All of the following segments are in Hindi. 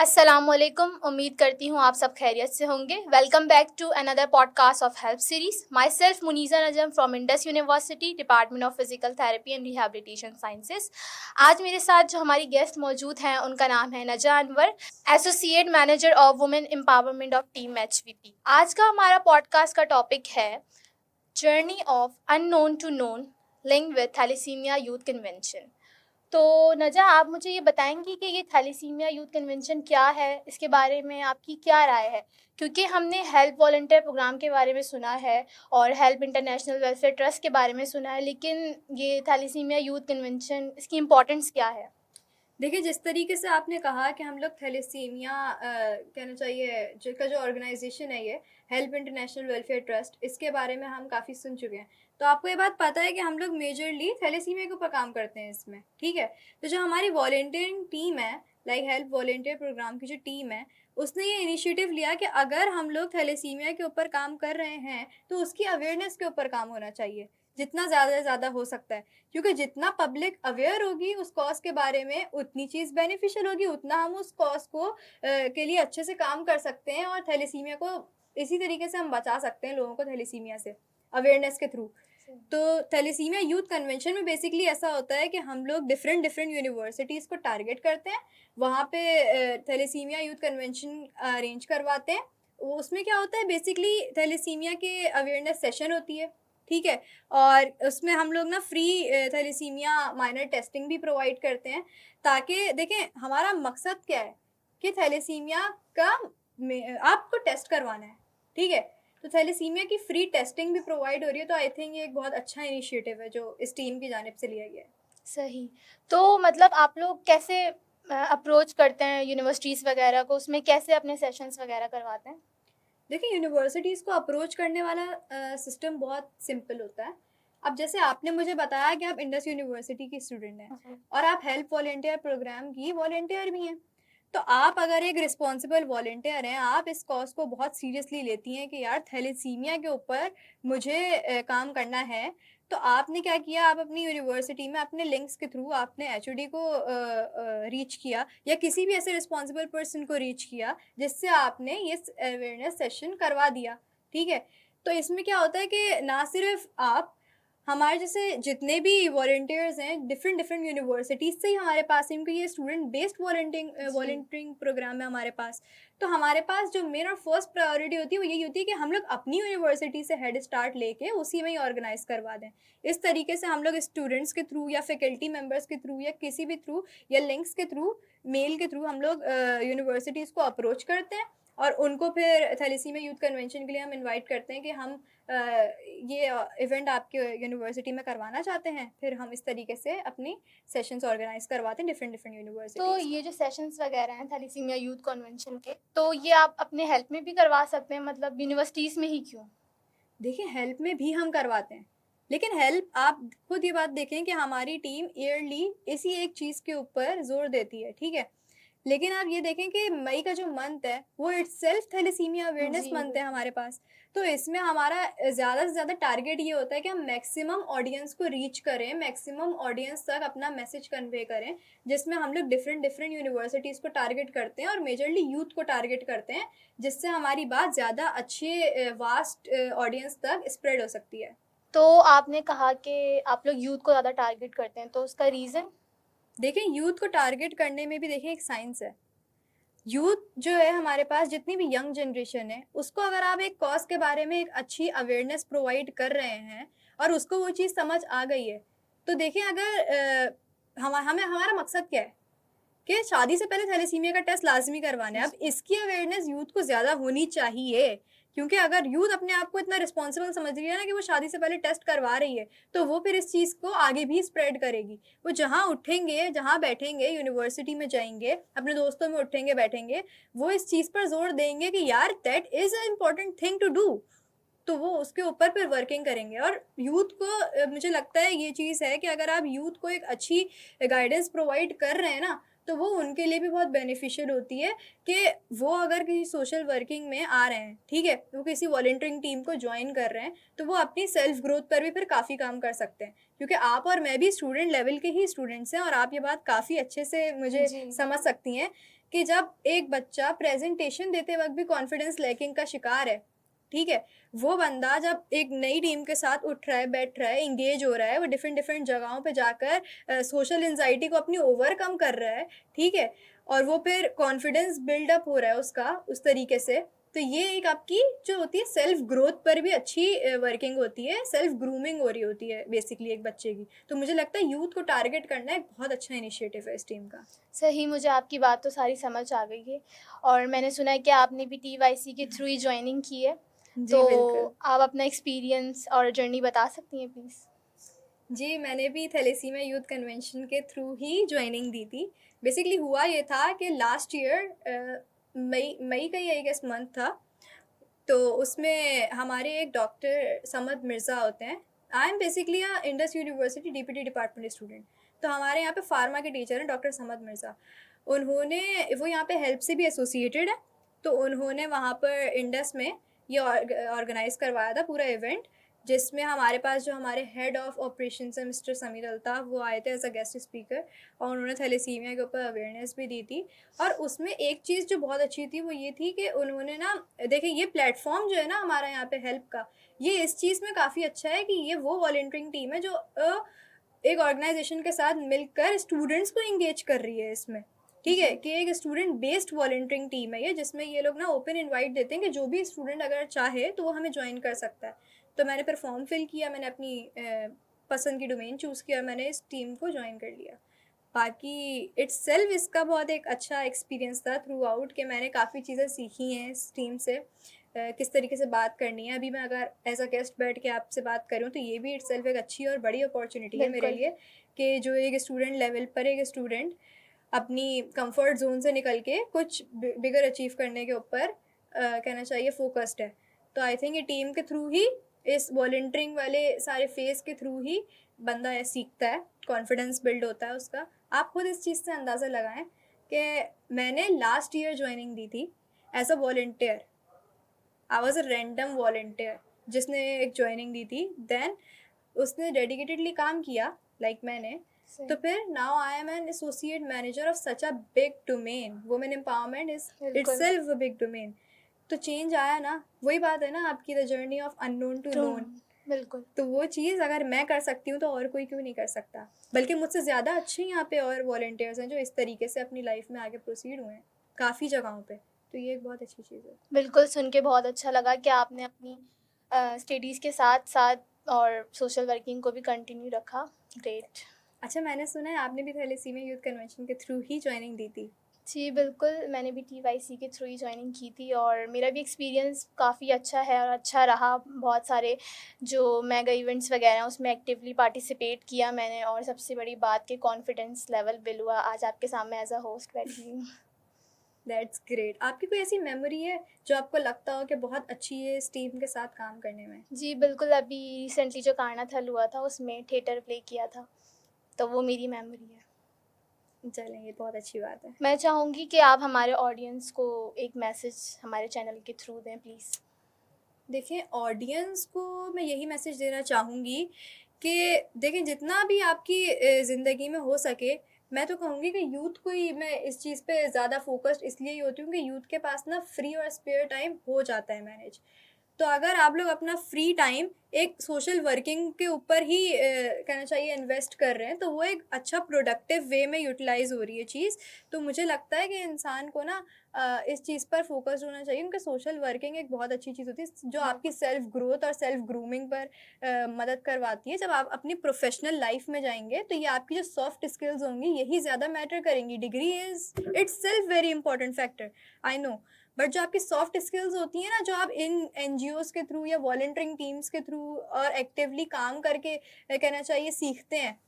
अस्सलामुअलैकुम। उम्मीद करती हूँ आप सब खैरियत से होंगे। Welcome back to another podcast of help series. Myself Muniza Najam from Indus University, department of physical therapy and rehabilitation sciences. आज मेरे साथ जो हमारी गेस्ट मौजूद हैं उनका नाम है Naja Anwar, associate manager of women empowerment of team HVP। आज का हमारा पॉडकास्ट का टॉपिक है journey of unknown to known link with thalassemia youth convention. तो नजा, आप मुझे ये बताएंगी कि ये थैलेसीमिया यूथ कन्वेंशन क्या है, इसके बारे में आपकी क्या राय है? क्योंकि हमने हेल्प वॉलंटियर प्रोग्राम के बारे में सुना है और हेल्प इंटरनेशनल वेलफेयर ट्रस्ट के बारे में सुना है, लेकिन ये थैलेसीमिया यूथ कन्वेंशन, इसकी इम्पोर्टेंस क्या है? देखिए, जिस तरीके से आपने कहा कि हम लोग थैलेसीमिया कहना चाहिए जिसका जो ऑर्गेनाइजेशन है ये हेल्प इंटरनेशनल वेलफेयर ट्रस्ट, इसके बारे में हम काफ़ी सुन चुके हैं। तो आपको ये बात पता है कि हम लोग मेजरली थैलेसीमिया के ऊपर काम करते हैं इसमें, ठीक है। तो जो हमारी वॉलेंटियरिंग टीम है, लाइक हेल्प वॉलेंटियर प्रोग्राम की जो टीम है, उसने ये इनिशिएटिव लिया कि अगर हम लोग थैलेसीमिया के ऊपर काम कर रहे हैं तो उसकी अवेयरनेस के ऊपर काम होना चाहिए जितना ज़्यादा से ज़्यादा हो सकता है, क्योंकि जितना पब्लिक अवेयर होगी उस कॉज के बारे में उतनी चीज़ बेनिफिशियल होगी, उतना हम उस कॉज को के लिए अच्छे से काम कर सकते हैं और थैलेसीमिया को इसी तरीके से हम बचा सकते हैं लोगों को थैलेसीमिया से अवेयरनेस के थ्रू। तो थैलेसीमिया यूथ कन्वेंशन में बेसिकली ऐसा होता है कि हम लोग डिफरेंट यूनिवर्सिटीज़ को टारगेट करते हैं, वहाँ पे थैलेसीमिया यूथ कन्वेंशन अरेंज करवाते हैं। उसमें क्या होता है, बेसिकली थैलेसीमिया के अवेयरनेस सेशन होती है, ठीक है। और उसमें हम लोग ना फ्री थैलेसीमिया माइनर टेस्टिंग भी प्रोवाइड करते हैं, ताकि देखें हमारा मकसद क्या है कि थैलेसीमिया का आपको टेस्ट करवाना है, ठीक है। तो थैलेसीमिया की फ्री टेस्टिंग भी प्रोवाइड हो रही है, तो आई थिंक ये एक बहुत अच्छा इनिशिएटिव है जो इस टीम की जानिब से लिया गया है। सही। तो मतलब आप लोग कैसे अप्रोच करते हैं यूनिवर्सिटीज़ वगैरह को, उसमें कैसे अपने सेशंस वगैरह करवाते हैं? देखिए, यूनिवर्सिटीज़ को अप्रोच करने वाला सिस्टम बहुत सिंपल होता है। अब जैसे आपने मुझे बताया कि आप इंडस यूनिवर्सिटी की स्टूडेंट हैं और आप हेल्प वॉलेंटियर प्रोग्राम की वॉलेंटियर भी हैं। तो आप अगर एक रिस्पॉन्सिबल वॉलेंटियर हैं, आप इस कॉज को बहुत सीरियसली लेती हैं कि यार थैलेसीमिया के ऊपर मुझे काम करना है, तो आपने क्या किया, आप अपनी यूनिवर्सिटी में अपने लिंक्स के थ्रू आपने एचओडी को रीच किया या किसी भी ऐसे रिस्पॉन्सिबल पर्सन को रीच किया जिससे आपने ये अवेयरनेस सेशन करवा दिया, ठीक है। तो इसमें क्या होता है कि ना सिर्फ आप, हमारे जैसे जितने भी वॉलंटियर्स हैं डिफरेंट यूनिवर्सिटीज़ से ही हमारे पास है, क्योंकि ये स्टूडेंट बेस्ड वॉलंटियरिंग प्रोग्राम है हमारे पास। तो हमारे पास जो मेन और फर्स्ट प्रायोरिटी होती है वो यही होती है कि हम लोग अपनी यूनिवर्सिटी से हेड स्टार्ट लेके उसी में ही ऑर्गेनाइज करवा दें। इस तरीके से हम लोग स्टूडेंट्स के थ्रू या फैकल्टी मेम्बर्स के थ्रू या किसी भी थ्रू या लिंक्स के थ्रू, मेल के थ्रू हम लोग यूनिवर्सिटीज़ को अप्रोच करते हैं और उनको फिर थैलेसीमिया यूथ कन्वेंशन के लिए हम इनवाइट करते हैं कि हम ये इवेंट आपके यूनिवर्सिटी में करवाना चाहते हैं। फिर हम इस तरीके से अपनी सेशंस ऑर्गेनाइज करवाते हैं डिफरेंट यूनिवर्सिटीज़। तो ये जो सेशंस वगैरह हैं थैलेसीमिया यूथ कन्वेंशन के, तो ये आप अपने हेल्प में भी करवा सकते हैं, मतलब यूनिवर्सिटीज़ में ही क्यों? देखिए, हेल्प में भी हम करवाते हैं, लेकिन हेल्प आप खुद ये बात देखें कि हमारी टीम ईयरली इसी एक चीज़ के ऊपर जोर देती है, ठीक है। लेकिन आप ये देखें कि मई का जो मंथ है वो इटसेल्फ थैलेसीमिया अवेयरनेस मंथ है हमारे पास। तो इसमें हमारा ज़्यादा से ज़्यादा टारगेट ये होता है कि हम मैक्सिमम ऑडियंस को रीच करें, मैक्सिमम ऑडियंस तक अपना मैसेज कन्वे करें, जिसमें हम लोग डिफरेंट यूनिवर्सिटीज़ को टारगेट करते हैं और मेजरली यूथ को टारगेट करते हैं, जिससे हमारी बात ज़्यादा अच्छे वास्ट ऑडियंस तक स्प्रेड हो सकती है। तो आपने कहा कि आप लोग यूथ को ज़्यादा टारगेट करते हैं, तो उसका रीज़न? देखें, यूथ को टारगेट करने में भी देखिए एक साइंस है। यूथ जो है हमारे पास, जितनी भी यंग जनरेशन है, उसको अगर आप एक कॉज के बारे में एक अच्छी अवेयरनेस प्रोवाइड कर रहे हैं और उसको वो चीज़ समझ आ गई है, तो देखिए अगर हमें हमारा मकसद क्या है कि शादी से पहले थैलेसीमिया का टेस्ट लाजमी करवाना है। अब इसकी अवेयरनेस यूथ को ज़्यादा होनी चाहिए, क्योंकि अगर यूथ अपने आप को इतना रिस्पॉन्सिबल समझ रही है ना कि वो शादी से पहले टेस्ट करवा रही है, तो वो फिर इस चीज़ को आगे भी स्प्रेड करेगी। वो जहाँ उठेंगे, जहाँ बैठेंगे, यूनिवर्सिटी में जाएंगे, अपने दोस्तों में उठेंगे बैठेंगे, वो इस चीज़ पर जोर देंगे कि यार that is a important thing to do. तो वो उसके ऊपर फिर वर्किंग करेंगे। और यूथ को मुझे लगता है ये चीज़ है कि अगर आप यूथ को एक अच्छी गाइडेंस प्रोवाइड कर रहे हैं ना, तो वो उनके लिए भी बहुत बेनिफिशियल होती है कि वो अगर किसी सोशल वर्किंग में आ रहे हैं, ठीक है, वो किसी वॉलंटियरिंग टीम को ज्वाइन कर रहे हैं, तो वो अपनी सेल्फ ग्रोथ पर भी फिर काफ़ी काम कर सकते हैं, क्योंकि आप और मैं भी स्टूडेंट लेवल के ही स्टूडेंट्स हैं और आप ये बात काफ़ी अच्छे से मुझे समझ सकती हैं कि जब एक बच्चा प्रेजेंटेशन देते वक्त भी कॉन्फिडेंस लैकिंग का शिकार है, ठीक है, वो बंदा जब एक नई टीम के साथ उठ रहा है, बैठ रहा है, इंगेज हो रहा है, वो डिफरेंट डिफरेंट जगहों पे जाकर सोशल एंजाइटी को अपनी ओवरकम कर रहा है, ठीक है, और वो फिर कॉन्फिडेंस बिल्डअप हो रहा है उसका उस तरीके से, तो ये एक आपकी जो होती है सेल्फ ग्रोथ पर भी अच्छी वर्किंग होती है, सेल्फ ग्रूमिंग हो रही होती है बेसिकली एक बच्चे की। तो मुझे लगता है यूथ को टारगेट करना एक बहुत अच्छा इनिशिएटिव है इस टीम का। सही, मुझे आपकी बात तो सारी समझ आ गई है। और मैंने सुना है कि आपने भी TYC के थ्रू ही ज्वाइनिंग की है, जी तो बिल्कुल। आप अपना एक्सपीरियंस और जर्नी बता सकती हैं प्लीज़? जी, मैंने भी थैलेसीमिया यूथ कन्वेंशन के थ्रू ही ज्वाइनिंग दी थी। बेसिकली हुआ ये था कि लास्ट ईयर मई का ही आई गेस मंथ था, तो उसमें हमारे एक डॉक्टर समद मिर्ज़ा होते हैं। I am basically a Indus university DPT department student. तो हमारे यहाँ पे फार्मा के टीचर हैं डॉक्टर समद मिर्ज़ा। उन्होंने वो यहाँ पे हेल्प से भी एसोसिएटेड है, तो उन्होंने वहाँ पर इंडस में ये ऑर्गेनाइज़ करवाया था पूरा इवेंट, जिसमें हमारे पास जो हमारे हेड ऑफ ऑपरेशंस हैं मिस्टर समीर अल्ताफ़, वो आए थे एज अ गेस्ट स्पीकर, और उन्होंने थैलेसीमिया के ऊपर अवेयरनेस भी दी थी। और उसमें एक चीज़ जो बहुत अच्छी थी वो ये थी कि उन्होंने ना, देखिए ये प्लेटफॉर्म जो है ना हमारा यहाँ पे हेल्प का, ये इस चीज़ में काफ़ी अच्छा है कि ये वो वॉलंटियरिंग टीम है जो एक ऑर्गेनाइजेशन के साथ मिलकर स्टूडेंट्स को इंगेज कर रही है इसमें, ठीक है, कि एक स्टूडेंट बेस्ड वॉलंटियरिंग टीम है ये, जिसमें ये लोग ना ओपन इनवाइट देते हैं कि जो भी स्टूडेंट अगर चाहे तो वो हमें ज्वाइन कर सकता है। तो मैंने फिर फॉर्म फिल किया, मैंने अपनी पसंद की डोमेन चूज़ किया और मैंने इस टीम को ज्वाइन कर लिया। बाकी इट्सेल्फ इसका बहुत एक अच्छा एक्सपीरियंस था थ्रू आउट, कि मैंने काफ़ी चीज़ें सीखी हैं इस टीम से, किस तरीके से बात करनी है। अभी मैं अगर एज अ गेस्ट बैठ के आपसे बात करूँ तो ये भी इट्सेल्फ एक अच्छी और बड़ी अपॉर्चुनिटी है मेरे बिल्कुल। लिए, कि जो एक स्टूडेंट लेवल पर एक स्टूडेंट अपनी कंफर्ट जोन से निकल के कुछ बिगर अचीव करने के ऊपर कहना चाहिए फोकस्ड है। तो आई थिंक ये टीम के थ्रू ही, इस वॉलंटियरिंग वाले सारे फेज़ के थ्रू ही बंदा ये सीखता है, कॉन्फिडेंस बिल्ड होता है उसका। आप खुद इस चीज़ से अंदाज़ा लगाएं कि मैंने लास्ट ईयर ज्वाइनिंग दी थी as a volunteer. I was a random volunteer जिसने एक ज्वाइनिंग दी थी, देन उसने डेडिकेटेडली काम किया लाइक मैंने, तो फिर now I am an associate manager of such a big domain. Women empowerment is बिल्कुल। Itself a big domain. तो चेंज आया ना, वही बात है ना आपकी, the journey of unknown to true. Known. बिल्कुल। तो वो चीज़ अगर मैं कर सकती हूँ तो और कोई क्यों नहीं कर सकता, बल्कि मुझसे ज़्यादा अच्छे यहाँ पे और वॉलंटियर्स हैं जो इस तरीके से अपनी लाइफ में आगे प्रोसीड हुए हैं काफ़ी जगहों पे। तो ये एक बहुत अच्छी चीज़ है। बिल्कुल, सुन के बहुत अच्छा लगा कि आपने अपनी स्टडीज़ के साथ-साथ और सोशल वर्किंग को भी कंटिन्यू रखा। ग्रेट। अच्छा, मैंने सुना है आपने भी थैलेसीमिया यूथ कन्वेंशन के थ्रू ही ज्वाइनिंग दी थी। जी, बिल्कुल, मैंने भी TYC के थ्रू ही जॉइनिंग की थी और मेरा भी एक्सपीरियंस काफ़ी अच्छा है और अच्छा रहा। बहुत सारे जो मेगा इवेंट्स वगैरह हैं, उसमें एक्टिवली पार्टिसिपेट किया मैंने, और सबसे बड़ी बात कि कॉन्फिडेंस लेवल बिल्ड हुआ। आज आपके सामने एज़ अ होस्ट बैठी हूँ। That's great. आपकी कोई ऐसी मेमोरी है जो आपको लगता हो कि बहुत अच्छी है इस टीम के साथ काम करने में? जी, बिल्कुल, अभी रिसेंटली जो कार्नाथल हुआ था, उसमें थिएटर प्ले किया था, तो वो मेरी मेमोरी है। चलें, ये बहुत अच्छी बात है। मैं चाहूँगी कि आप हमारे ऑडियंस को एक मैसेज हमारे चैनल के थ्रू दें प्लीज़। देखिए, ऑडियंस को मैं यही मैसेज देना चाहूँगी कि देखिए, जितना भी आपकी ज़िंदगी में हो सके, मैं तो कहूँगी कि यूथ को ही मैं इस चीज़ पे ज़्यादा फ़ोकस्ड इसलिए ही होती हूँ कि यूथ के पास ना फ्री और स्पेयर टाइम हो जाता है मैनेज। तो अगर आप लोग अपना फ्री टाइम एक सोशल वर्किंग के ऊपर ही कहना चाहिए इन्वेस्ट कर रहे हैं, तो वो एक अच्छा प्रोडक्टिव वे में यूटिलाइज़ हो रही है चीज़। तो मुझे लगता है कि इंसान को ना इस चीज़ पर फोकस होना चाहिए, क्योंकि सोशल वर्किंग एक बहुत अच्छी चीज़ होती है जो आपकी सेल्फ ग्रोथ और सेल्फ ग्रूमिंग पर मदद करवाती है। जब आप अपनी प्रोफेशनल लाइफ में जाएंगे तो ये आपकी जो सॉफ्ट स्किल्स होंगी यही ज़्यादा मैटर करेंगी। Degree is it's self very important factor, I know, but जो आपकी सॉफ्ट स्किल्स होती हैं ना, जो आप इन NGOs के थ्रू या वॉलंटियरिंग टीम्स के थ्रू और एक्टिवली काम करके कहना चाहिए सीखते हैं,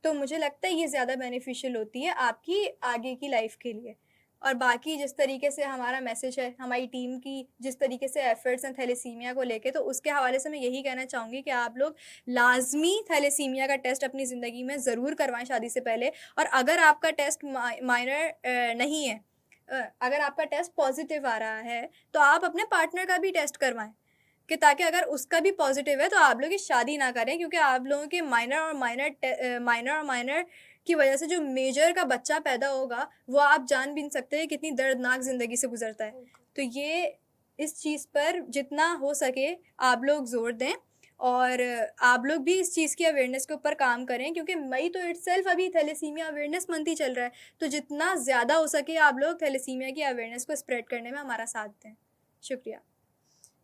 तो मुझे लगता है ये ज़्यादा बेनिफिशियल होती है आपकी आगे की लाइफ के लिए। और बाकी जिस तरीके से हमारा मैसेज है, हमारी टीम की जिस तरीके से एफर्ट्स हैं थैलेसीमिया को लेके, तो उसके हवाले से मैं यही कहना चाहूँगी कि आप लोग लाज़मी थैलेसीमिया का टेस्ट अपनी ज़िंदगी में ज़रूर करवाएँ शादी से पहले। और अगर आपका टेस्ट माइनर नहीं है, अगर आपका टेस्ट पॉजिटिव आ रहा है, तो आप अपने पार्टनर का भी टेस्ट करवाएँ, कि ताकि अगर उसका भी पॉजिटिव है तो आप लोग की शादी ना करें, क्योंकि आप लोगों के माइनर और माइनर की वजह से जो मेजर का बच्चा पैदा होगा वो आप जान भी नहीं सकते हैं कितनी दर्दनाक ज़िंदगी से गुजरता है। तो ये इस चीज़ पर जितना हो सके आप लोग ज़ोर दें और आप लोग भी इस चीज़ की अवेयरनेस के ऊपर काम करें, क्योंकि मई तो इटसेल्फ अभी थैलेसीमिया अवेयरनेस मंथ ही चल रहा है। तो जितना ज़्यादा हो सके आप लोग थैलेसीमिया की अवेयरनेस को स्प्रेड करने में हमारा साथ दें। शुक्रिया।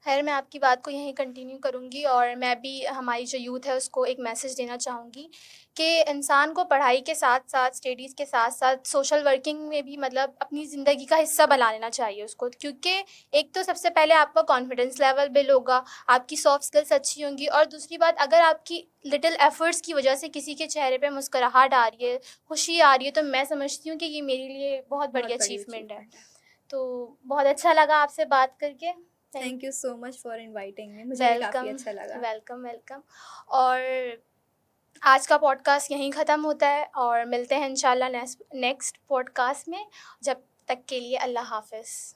खैर, मैं आपकी बात को यहीं कंटिन्यू करूँगी और मैं भी हमारी जो यूथ है उसको एक मैसेज देना चाहूँगी कि इंसान को पढ़ाई के साथ-साथ, स्टडीज़ के साथ-साथ सोशल वर्किंग में भी मतलब अपनी ज़िंदगी का हिस्सा बना लेना चाहिए उसको। क्योंकि एक तो सबसे पहले आपका कॉन्फिडेंस लेवल बिल्ड होगा, आपकी सॉफ्ट स्किल्स अच्छी होंगी और दूसरी बात, अगर आपकी लिटिल एफर्ट्स की वजह से किसी के चेहरे पे मुस्कुराहट आ रही है, खुशी आ रही है, तो मैं समझती हूँ कि ये मेरे लिए बहुत बड़ी बहुत बड़ी अचीवमेंट है। अचीवमेंट है। तो बहुत अच्छा लगा आपसे बात करके। Thank you so much for inviting me, मुझे भी काफ़ी वेलकम, अच्छा लगा। Welcome, welcome. और आज का पॉडकास्ट यहीं ख़त्म होता है और मिलते हैं इंशाल्लाह नेक्स्ट पॉडकास्ट में। जब तक के लिए अल्लाह हाफ़िज़।